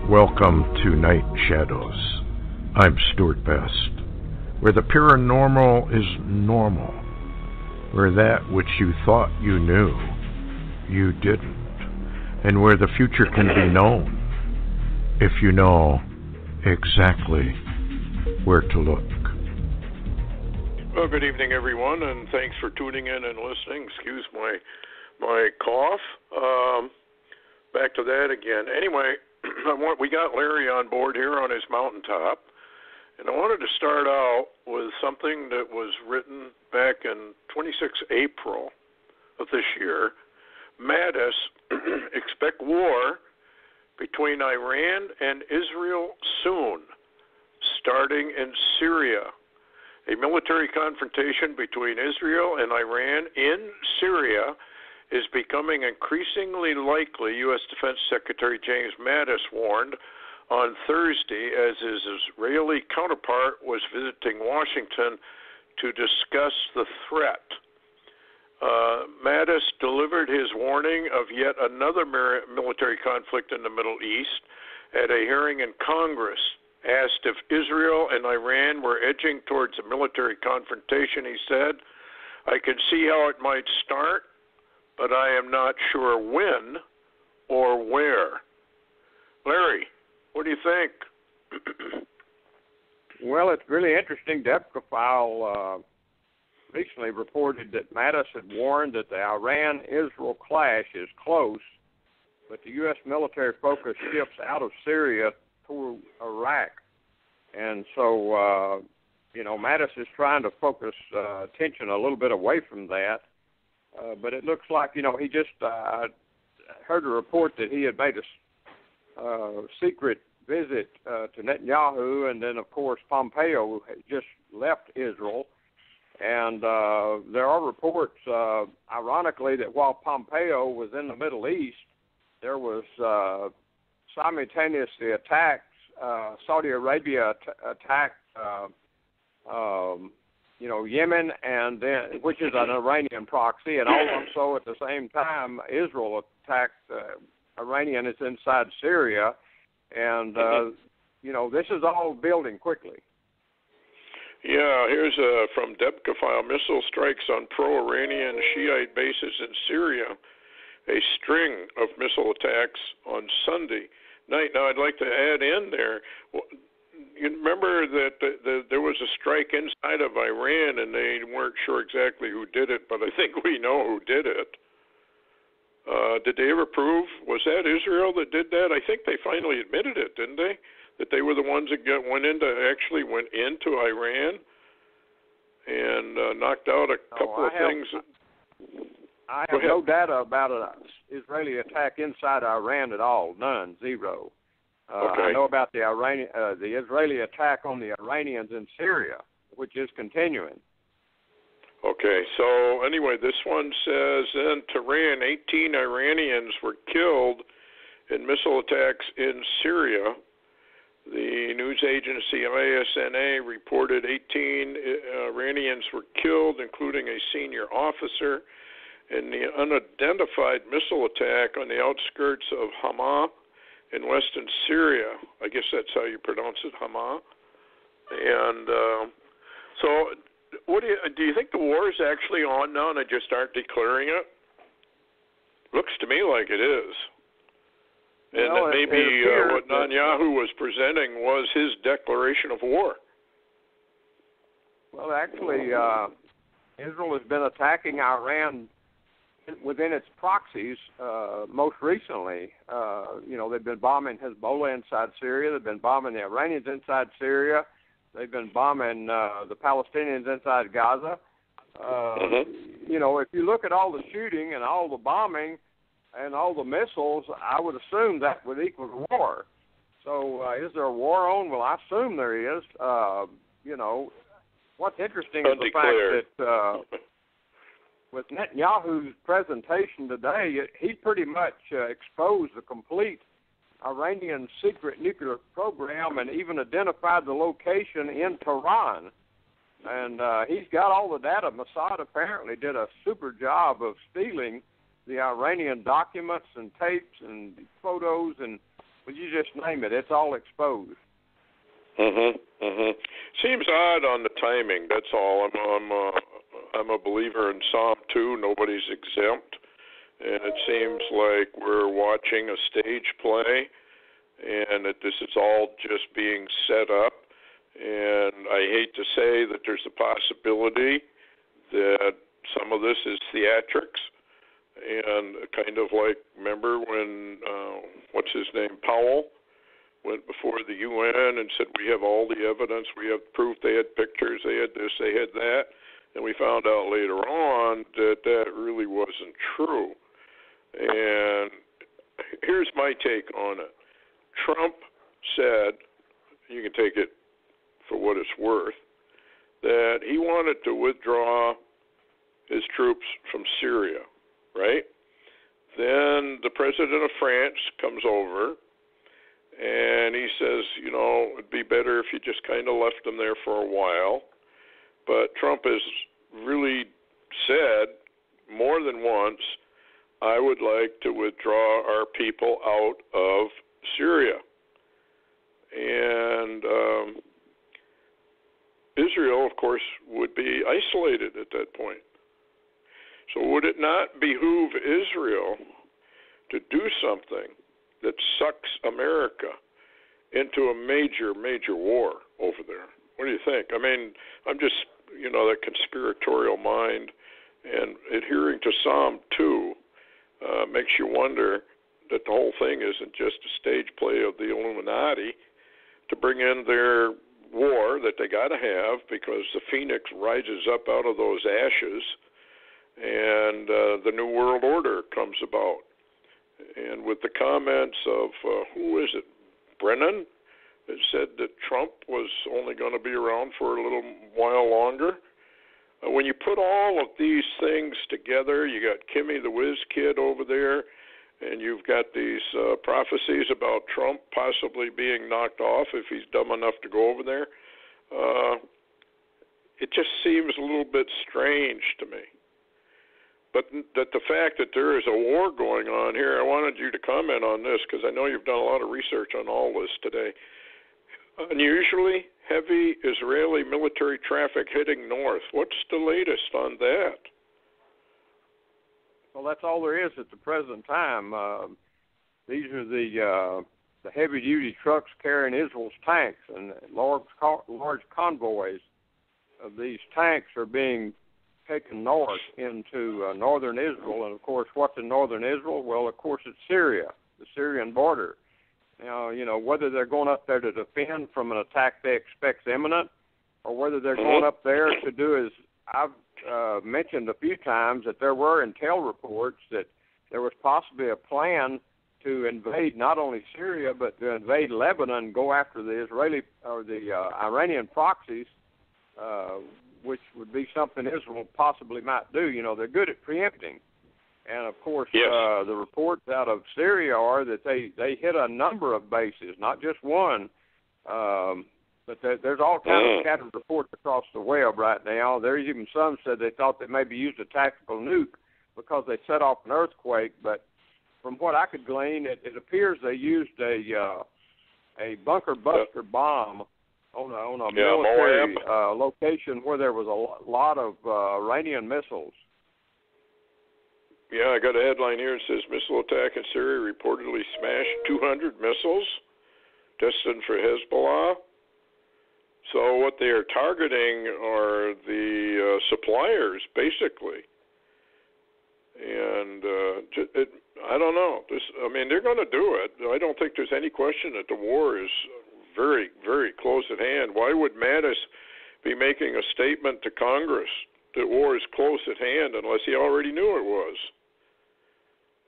Welcome to Night Shadows. I'm Stuart Best, where the paranormal is normal, where that which you thought you knew, you didn't, and where the future can be known if you know exactly where to look. Well, good evening, everyone, and thanks for tuning in and listening. Excuse my cough. Back to that again. Anyway, we got Larry on board here on his mountaintop, and I wanted to start out with something that was written back in 26 April of this year. MAYDAY, expect war between Iran and Israel soon, starting in Syria. A military confrontation between Israel and Iran in Syria is becoming increasingly likely, U.S. Defense Secretary James Mattis warned on Thursday as his Israeli counterpart was visiting Washington to discuss the threat. Mattis delivered his warning of yet another military conflict in the Middle East at a hearing in Congress. Asked if Israel and Iran were edging towards a military confrontation, he said, "I can see how it might start, but I am not sure when or where." Larry, what do you think? Well, it's really interesting. Deepfile recently reported that Mattis had warned that the Iran-Israel clash is close, but the U.S. military focus shifts out of Syria to Iraq. And so, Mattis is trying to focus attention a little bit away from that. But it looks like, he just heard a report that he had made a secret visit to Netanyahu, and then, of course, Pompeo had just left Israel. And there are reports, ironically, that while Pompeo was in the Middle East, there was simultaneously attacks. Saudi Arabia attacked Yemen, and then, which is an Iranian proxy, and also at the same time, Israel attacked Iranians inside Syria, and this is all building quickly. Yeah, here's from Deepfile: missile strikes on pro-Iranian Shiite bases in Syria. A string of missile attacks on Sunday night. Now, I'd like to add in there. You remember that there was a strike inside of Iran, and they weren't sure exactly who did it, but I think we know who did it. Did they ever prove? Was that Israel that did that? I think they finally admitted it, didn't they? That they were the ones that went into Iran and knocked out a couple of things. I have no data about an Israeli attack inside Iran at all. None, zero. Okay. I know about the Israeli attack on the Iranians in Syria, which is continuing. Okay, so anyway, this one says in Tehran, 18 Iranians were killed in missile attacks in Syria. The news agency ISNA reported 18 Iranians were killed, including a senior officer, in the unidentified missile attack on the outskirts of Hama in western Syria. I guess that's how you pronounce it, Hama. And so, what do you think the war is actually on now, and they just aren't declaring it? Looks to me like it is. And that maybe what Netanyahu was presenting was his declaration of war. Well, actually, Israel has been attacking Iran within its proxies, most recently. They've been bombing Hezbollah inside Syria. They've been bombing the Iranians inside Syria. They've been bombing the Palestinians inside Gaza. If you look at all the shooting and all the bombing and all the missiles, I would assume that would equal to war. So is there a war on? Well, I assume there is. What's interesting is the fact that with Netanyahu's presentation today, he pretty much exposed the complete Iranian secret nuclear program and even identified the location in Tehran. And he's got all the data. Mossad apparently did a super job of stealing the Iranian documents and tapes and photos and Well, you just name it. It's all exposed. Seems odd on the timing. That's all. I'm a believer in Psalm 2. Nobody's exempt, and it seems like we're watching a stage play, and that this is all just being set up. And I hate to say that there's a possibility that some of this is theatrics, and kind of like, remember when what's his name, Powell, went before the UN and said, we have all the evidence, we have proof, they had pictures, they had this, they had that, and we found out later on that that really wasn't true. And here's my take on it. Trump said, you can take it for what it's worth, that he wanted to withdraw his troops from Syria, right? Then the president of France comes over, and he says, you know, it'd be better if you just kind of left them there for a while. But Trump has really said more than once, I would like to withdraw our people out of Syria. And Israel, of course, would be isolated at that point. So would it not behoove Israel to do something that sucks America into a major, major war over there? What do you think? I mean, I'm just, you know, that conspiratorial mind, and adhering to Psalm 2 makes you wonder that the whole thing isn't just a stage play of the Illuminati to bring in their war that they got to have, because the phoenix rises up out of those ashes, and the New World Order comes about. And with the comments of, who is it, Brennan, that said that Trump was only going to be around for a little while longer. When you put all of these things together, you got Kimmy the Whiz Kid over there, and you've got these prophecies about Trump possibly being knocked off if he's dumb enough to go over there. It just seems a little bit strange to me. But that the fact that there is a war going on here, I wanted you to comment on this, because I know you've done a lot of research on all this today. Unusually heavy Israeli military traffic heading north. What's the latest on that? Well, that's all there is at the present time. These are the heavy-duty trucks carrying Israel's tanks, and large convoys of these tanks are being taken north into northern Israel. And, of course, what's in northern Israel? Well, of course, it's Syria, the Syrian border. Now, you know, whether they're going up there to defend from an attack they expect imminent, or whether they're going up there to do, as I've mentioned a few times, that there were intel reports that there was possibly a plan to invade not only Syria, but to invade Lebanon and go after the Israeli or the Iranian proxies, which would be something Israel possibly might do. You know, they're good at preempting. And, of course, yes, the reports out of Syria are that they hit a number of bases, not just one. But there's all kinds of scattered reports across the web right now. There's even some said they thought they maybe used a tactical nuke because they set off an earthquake. But from what I could glean, it appears they used a bunker buster bomb on a military location where there was a lot of Iranian missiles. Yeah, I got a headline here. It says, missile attack in Syria reportedly smashed 200 missiles destined for Hezbollah. So what they are targeting are the suppliers, basically. And I don't know. They're going to do it. I don't think there's any question that the war is very, very close at hand. Why would Mattis be making a statement to Congress that war is close at hand unless he already knew it was?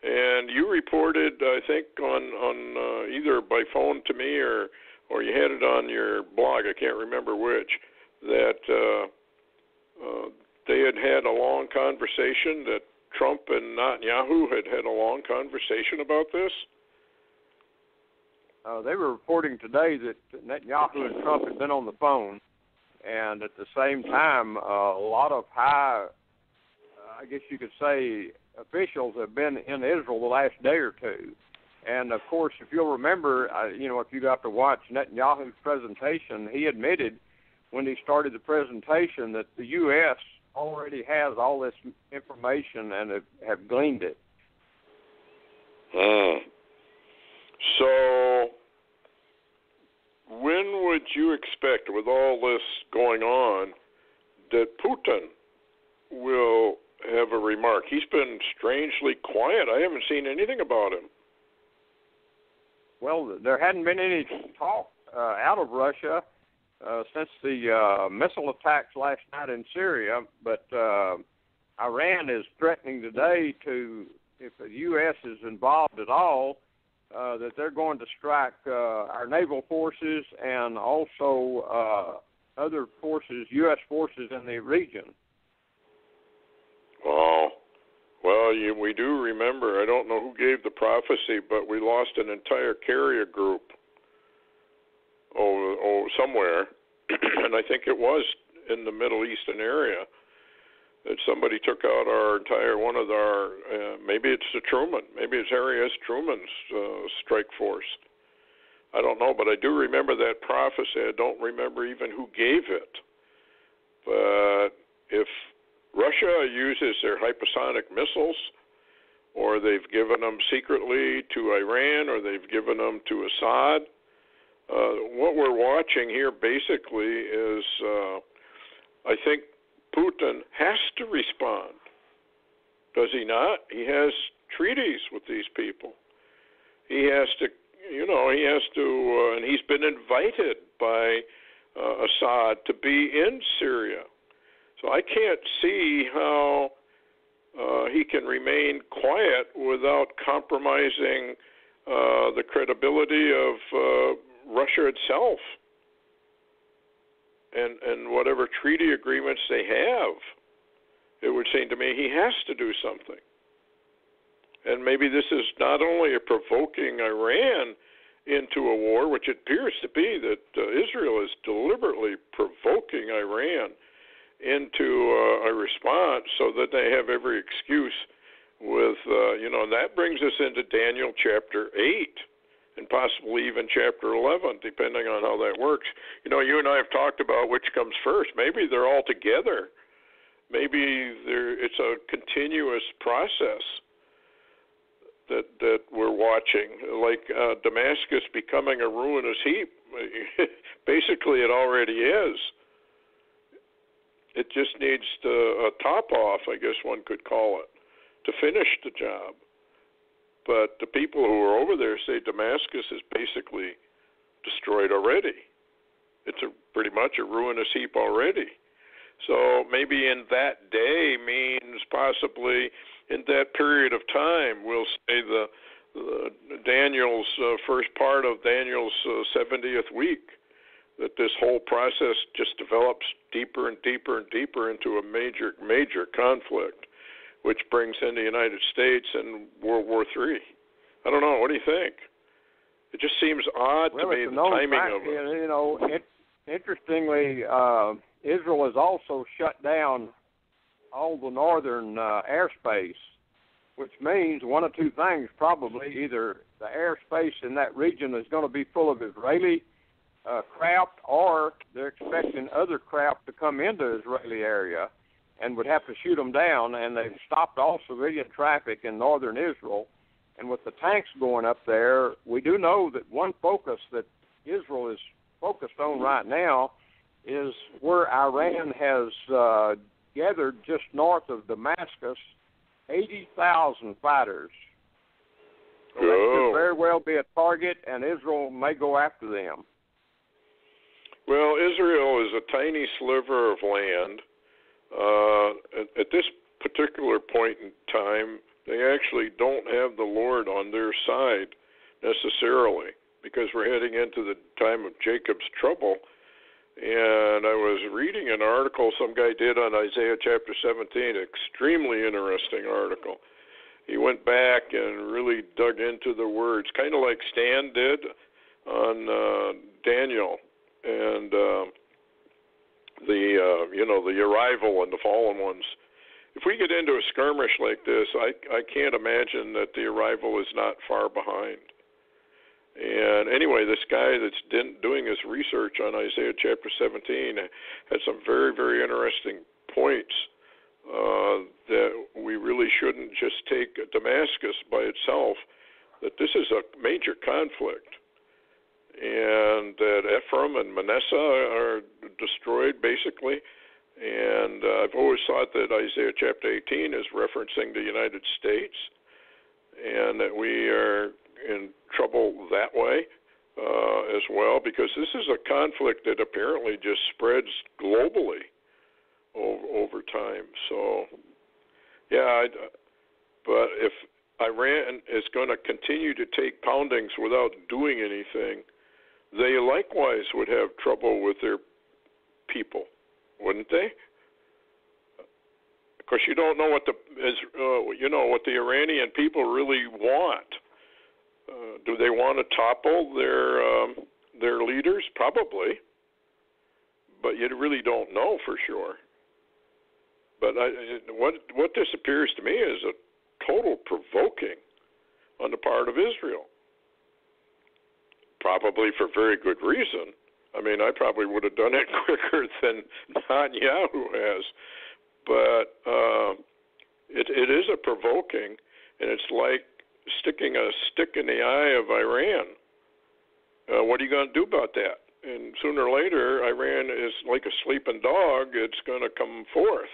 And you reported, I think, on either by phone to me or you had it on your blog, I can't remember which, that they had a long conversation, that Trump and Netanyahu had a long conversation about this? They were reporting today that Netanyahu and Trump had been on the phone, and at the same time, a lot of high, I guess you could say, officials have been in Israel the last day or two, And, of course, if you'll remember, if you got to watch Netanyahu's presentation, he admitted when he started the presentation that the U.S. already has all this information and have gleaned it. So when would you expect, with all this going on, that Putin will have a remark? He's been strangely quiet. I haven't seen anything about him. Well, there hadn't been any talk out of Russia since the missile attacks last night in Syria, but Iran is threatening today to, if the U.S. is involved at all, that they're going to strike our naval forces and also other forces, U.S. forces in the region. Oh, well, we do remember, I don't know who gave the prophecy, but we lost an entire carrier group somewhere, and I think it was in the Middle Eastern area, that somebody took out maybe it's the Truman, maybe it's Harry S. Truman's strike force. I don't know, but I do remember that prophecy. I don't remember even who gave it. But if Russia uses their hypersonic missiles, or they've given them secretly to Iran, or they've given them to Assad, what we're watching here basically is, I think Putin has to respond. Does he not? He has treaties with these people. He has to, and he's been invited by Assad to be in Syria. So I can't see how he can remain quiet without compromising the credibility of Russia itself and whatever treaty agreements they have. It would seem to me he has to do something. And maybe this is not only a provoking Iran into a war, which it appears to be that Israel is deliberately provoking Iran into a response so that they have every excuse with, and that brings us into Daniel chapter 8 and possibly even chapter 11, depending on how that works. You and I have talked about which comes first. Maybe they're all together. Maybe it's a continuous process that we're watching, like Damascus becoming a ruinous heap. Basically, it already is. It just needs a top off, I guess one could call it, to finish the job. But the people who are over there say Damascus is basically destroyed already. It's pretty much a ruinous heap already. So maybe in that day means possibly in that period of time, we'll say the Daniel's first part of Daniel's 70th week, that this whole process just develops deeper and deeper and deeper into a major conflict, which brings in the United States and World War III. I don't know. What do you think? It just seems odd to me, the timing of it. Interestingly, Israel has also shut down all the northern airspace, which means one of two things probably. Either the airspace in that region is going to be full of Israeli craft, or they're expecting other craft to come into Israeli area and would have to shoot them down, and they've stopped all civilian traffic in northern Israel. And with the tanks going up there, we do know that one focus that Israel is focused on right now is where Iran has gathered just north of Damascus 80,000 fighters. So that could very well be a target, and Israel may go after them. Well, Israel is a tiny sliver of land. At this particular point in time, they actually don't have the Lord on their side necessarily, because we're heading into the time of Jacob's trouble. And I was reading an article some guy did on Isaiah chapter 17, extremely interesting article. He went back and really dug into the words, kind of like Stan did on Daniel and the arrival and the fallen ones. If we get into a skirmish like this, I can't imagine that the arrival is not far behind. And anyway, this guy that's doing his research on Isaiah chapter 17 had some very, very interesting points that we really shouldn't just take Damascus by itself, that this is a major conflict, and that Ephraim and Manasseh are destroyed, basically. And I've always thought that Isaiah chapter 18 is referencing the United States, and that we are in trouble that way as well, because this is a conflict that apparently just spreads globally over time. So, yeah, but if Iran is going to continue to take poundings without doing anything, they likewise would have trouble with their people, wouldn't they? Because you don't know what what the Iranian people really want. Do they want to topple their leaders? Probably, but you really don't know for sure. But what this appears to me is a total provoking on the part of Israel. Probably for very good reason. I mean, I probably would have done it quicker than Netanyahu has. But it is a provoking, and it's like sticking a stick in the eye of Iran. What are you going to do about that? And sooner or later, Iran is like a sleeping dog. It's going to come forth.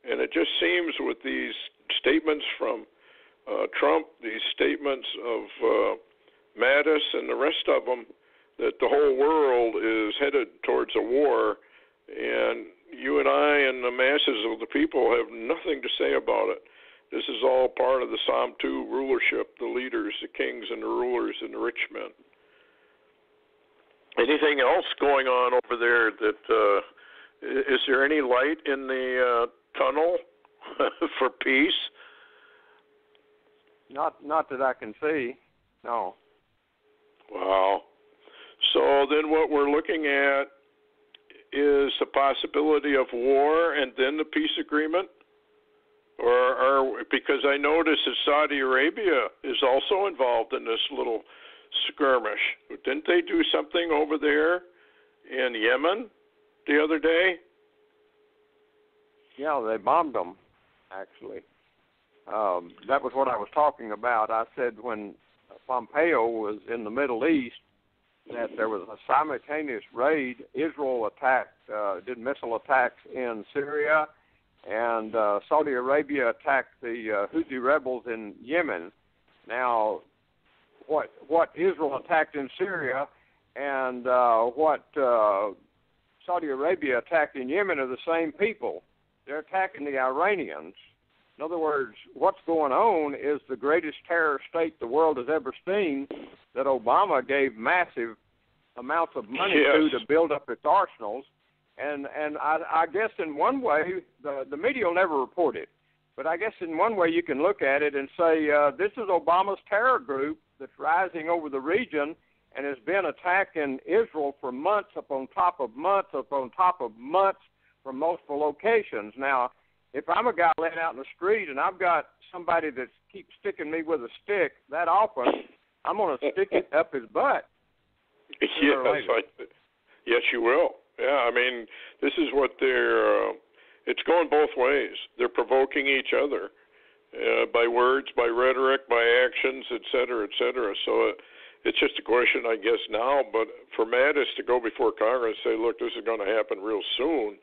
And it just seems with these statements from Trump, these statements of Mattis and the rest of them, that the whole world is headed towards a war, and you and I and the masses of the people have nothing to say about it. This is all part of the Psalm 2 rulership, the leaders, the kings and the rulers and the rich men. Anything else going on over there that, is there any light in the tunnel for peace? Not that I can see, no. Wow. So then what we're looking at is the possibility of war and then the peace agreement? Or because I noticed that Saudi Arabia is also involved in this little skirmish. Didn't they do something over there in Yemen the other day? Yeah, they bombed them, actually. That was what I was talking about. I said when Pompeo was in the Middle East that there was a simultaneous raid. Israel did missile attacks in Syria, and Saudi Arabia attacked the Houthi rebels in Yemen. Now, what Israel attacked in Syria and what Saudi Arabia attacked in Yemen are the same people. They're attacking the Iranians. In other words, what's going on is the greatest terror state the world has ever seen, that Obama gave massive amounts of money to build up its arsenals. And I guess in one way, the media will never report it, but I guess in one way you can look at it and say this is Obama's terror group that's rising over the region and has been attacking Israel for months upon top of months upon top of months from multiple locations. Now, if I'm a guy laying out in the street and I've got somebody that keeps sticking me with a stick that often, I'm going to stick it up his butt. Yes, you will. Yeah, I mean, this is what it's going both ways. They're provoking each other by words, by rhetoric, by actions, et cetera, et cetera. So it's just a question, I guess, now. But for Mattis to go before Congress and say, look, this is going to happen real soon,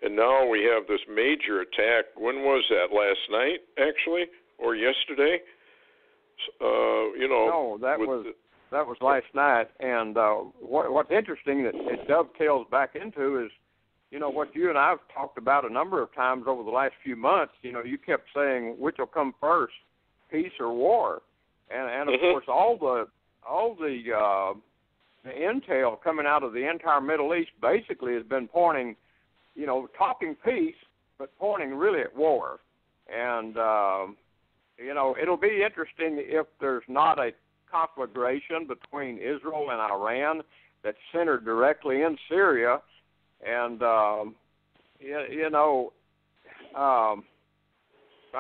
and now we have this major attack. When was that? Last night, actually, or yesterday? No, that was last night. And what's interesting that it dovetails back into is, what you and I have talked about a number of times over the last few months. You kept saying which will come first, peace or war, and of course all the intel coming out of the entire Middle East basically has been pointing, talking peace, but pointing really at war. And it'll be interesting if there's not a conflagration between Israel and Iran that's centered directly in Syria. And, trying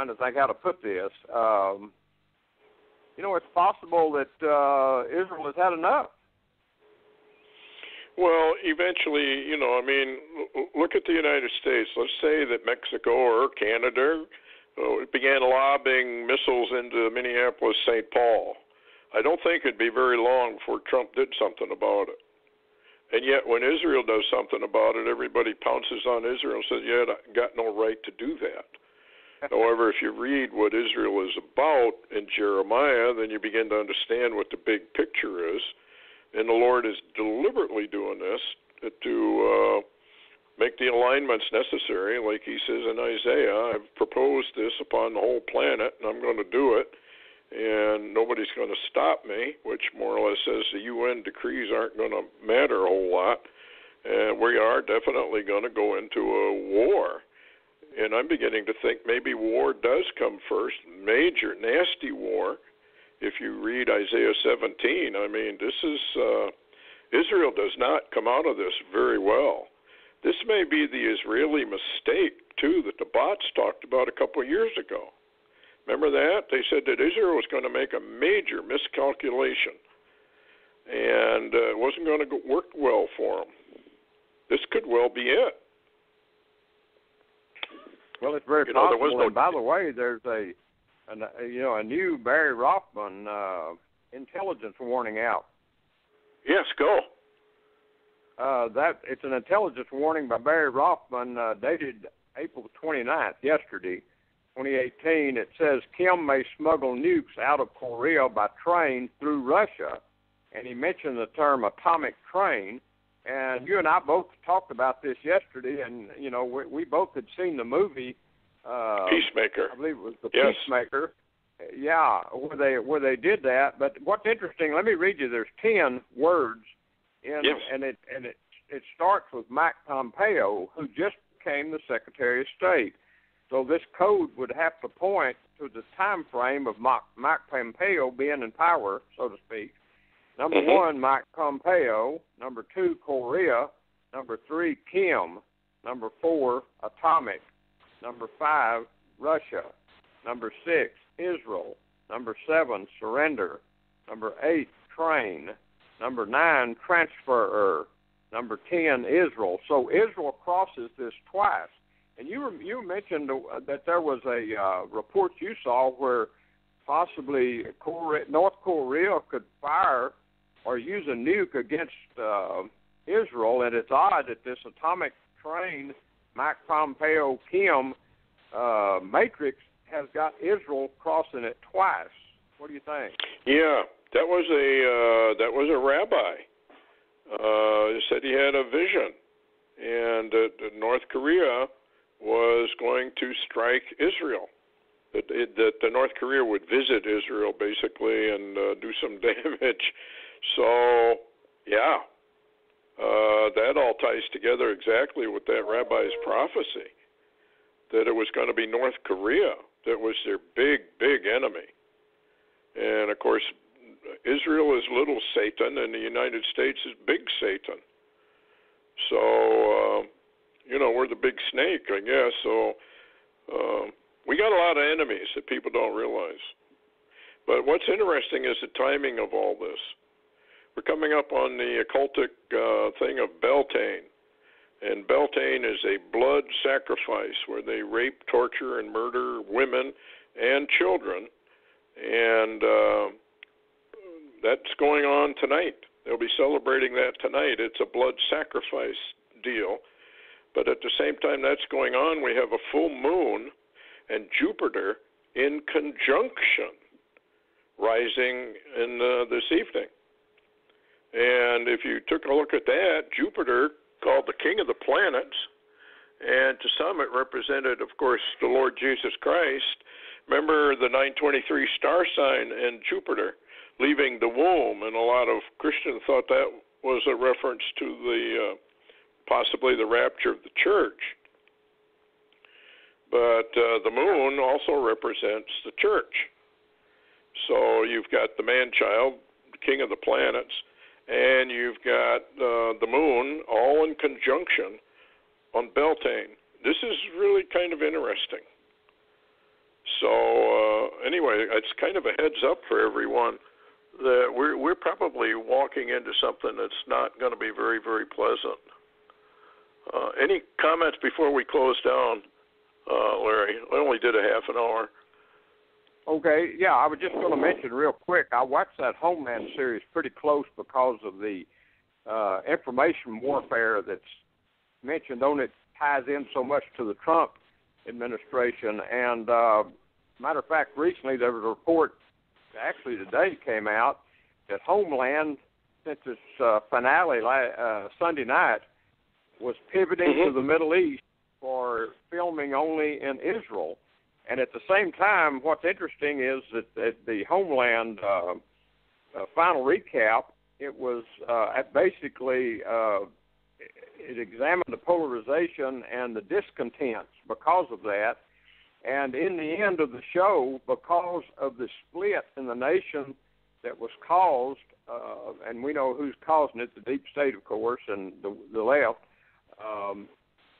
to think how to put this. it's possible that Israel has had enough. Well, eventually, look at the United States. Let's say that Mexico or Canada began lobbing missiles into Minneapolis, St. Paul. I don't think it'd be very long before Trump did something about it. And yet when Israel does something about it, everybody pounces on Israel and says, yeah, I got no right to do that. However, if you read what Israel is about in Jeremiah, then you begin to understand what the big picture is. And the Lord is deliberately doing this to make the alignments necessary. Like he says in Isaiah, I've proposed this upon the whole planet, and I'm going to do it. And nobody's going to stop me, which more or less says the UN decrees aren't going to matter a whole lot. And we are definitely going to go into a war. And I'm beginning to think maybe war does come first, major, nasty war. If you read Isaiah 17, this is, Israel does not come out of this very well. This may be the Israeli mistake, too, that the bots talked about a couple of years ago. Remember that? They said that Israel was going to make a major miscalculation, and it wasn't going to work well for them. This could well be it. Well, it's very possible. And by the way, there's a new Barry Rothman intelligence warning out. Yes, go. It's an intelligence warning by Barry Rothman dated April 29th, yesterday, 2018. It says Kim may smuggle nukes out of Korea by train through Russia, and he mentioned the term atomic train. And you and I both talked about this yesterday, and we both had seen the movie Peacemaker. I believe it was the Peacemaker. Yeah, where they did that. But what's interesting, let me read you. There's 10 words in, and it starts with Mike Pompeo, who just became the Secretary of State. So this code would have to point to the time frame of Mike Pompeo being in power, so to speak. Number one, Mike Pompeo. Number two, Korea. Number three, Kim. Number four, atomic. Number five, Russia. Number six, Israel. Number seven, surrender. Number eight, train. Number nine, transferer. Number 10, Israel. So Israel crosses this twice. And you mentioned that there was a report you saw where possibly North Korea could fire or use a nuke against Israel, and it's odd that this atomic train, Mike Pompeo, Kim matrix has got Israel crossing it twice. What do you think? Yeah, that was a rabbi. He said he had a vision, and that North Korea was going to strike Israel. That North Korea would visit Israel basically and do some damage. So, yeah, that all ties together exactly with that rabbi's prophecy, that it was going to be North Korea that was their big, big enemy. And, of course, Israel is little Satan, and the United States is big Satan. So, we're the big snake, I guess. So we got a lot of enemies that people don't realize. But what's interesting is the timing of all this. We're coming up on the occultic thing of Beltane. And Beltane is a blood sacrifice where they rape, torture, and murder women and children. And that's going on tonight. They'll be celebrating that tonight. It's a blood sacrifice deal. But at the same time that's going on, we have a full moon and Jupiter in conjunction rising in this evening. And if you took a look at that, Jupiter, called the king of the planets, and to some it represented, of course, the Lord Jesus Christ. Remember the 923 star sign and Jupiter leaving the womb, and a lot of Christians thought that was a reference to the possibly the rapture of the church. But the moon also represents the church. So you've got the man-child, the king of the planets, and you've got the moon all in conjunction on Beltane. This is really kind of interesting. So anyway, it's kind of a heads up for everyone that we're probably walking into something that's not going to be very, very pleasant. Any comments before we close down, Larry? I only did a half an hour. Okay, yeah, I was just going to mention real quick, I watched that Homeland series pretty close because of the information warfare that's mentioned on it ties in so much to the Trump administration. And matter of fact, recently there was a report, actually today came out, that Homeland, since its finale Sunday night, was pivoting to the Middle East for filming only in Israel. And at the same time, what's interesting is that the Homeland final recap, it was basically it examined the polarization and the discontents because of that. And in the end of the show, because of the split in the nation that was caused, and we know who's causing it, the deep state, of course, and the left,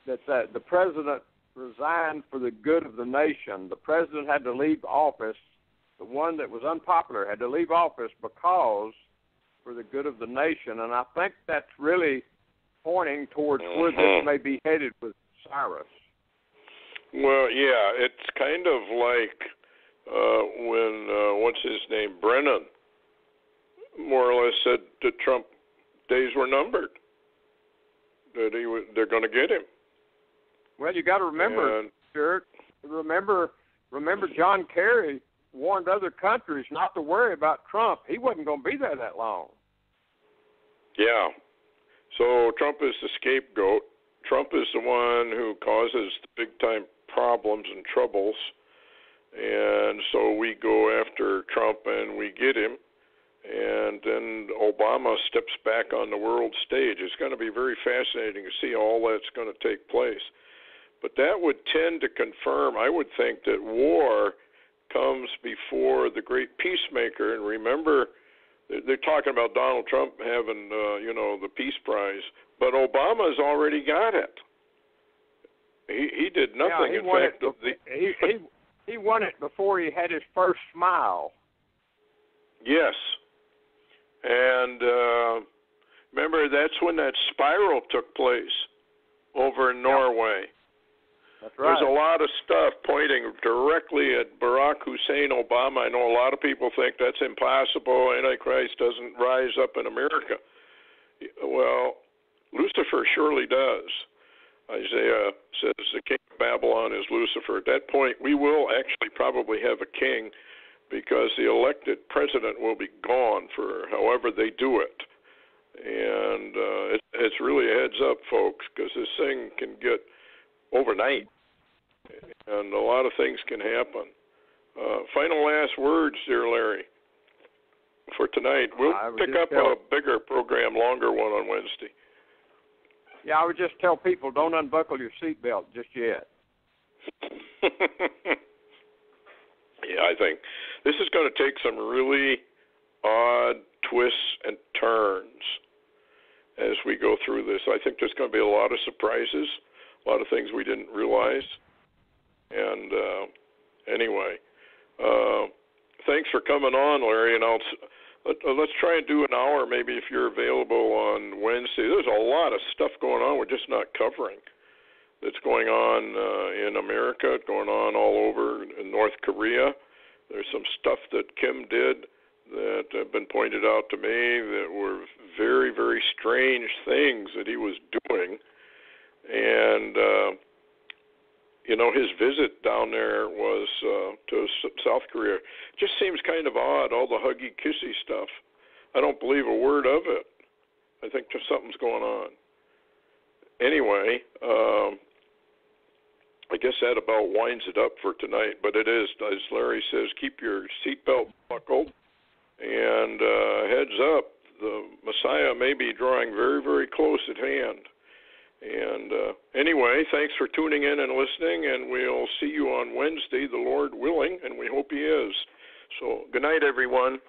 that the president resigned for the good of the nation. The president had to leave office. The one that was unpopular had to leave office because for the good of the nation. And I think that's really pointing towards where this may be headed with Cyrus. Well, yeah, it's kind of like when, what's his name, Brennan, more or less said that Trump days were numbered, that they're going to get him. Well, you got to remember, Stuart, remember John Kerry warned other countries not to worry about Trump. He wasn't going to be there that long. Yeah. So Trump is the scapegoat. Trump is the one who causes the big-time problems and troubles. And so we go after Trump and we get him. And then Obama steps back on the world stage. It's going to be very fascinating to see all that's going to take place. But that would tend to confirm, I would think, that war comes before the great peacemaker. And remember, they're talking about Donald Trump having, the Peace Prize, but Obama's already got it. He did nothing. Yeah, he won it before he had his first smile. Yes. And remember, that's when that spiral took place over in Norway. That's right. There's a lot of stuff pointing directly at Barack Hussein Obama. I know a lot of people think that's impossible. Antichrist doesn't rise up in America. Well, Lucifer surely does. Isaiah says the king of Babylon is Lucifer. At that point, we will actually probably have a king because the elected president will be gone for however they do it. And it's really a heads up, folks, because this thing can get overnight, and a lot of things can happen. Final last words, dear Larry, for tonight. We'll pick up a bigger program, longer one on Wednesday. Yeah, I would just tell people, don't unbuckle your seatbelt just yet. Yeah, I think this is going to take some really odd twists and turns as we go through this. I think there's going to be a lot of surprises, a lot of things we didn't realize. And anyway, thanks for coming on, Larry. And let's try and do an hour, maybe, if you're available on Wednesday. There's a lot of stuff going on we're just not covering that's going on in America, going on all over in North Korea. There's some stuff that Kim did that have been pointed out to me that were very, very strange things that he was doing. And, his visit down there was to South Korea. It just seems kind of odd, all the huggy-kissy stuff. I don't believe a word of it. I think just something's going on. Anyway, I guess that about winds it up for tonight. But it is, as Larry says, keep your seatbelt buckled. And heads up, the Messiah may be drawing very, very close at hand. And anyway, thanks for tuning in and listening, and we'll see you on Wednesday, the Lord willing, and we hope He is. So good night, everyone.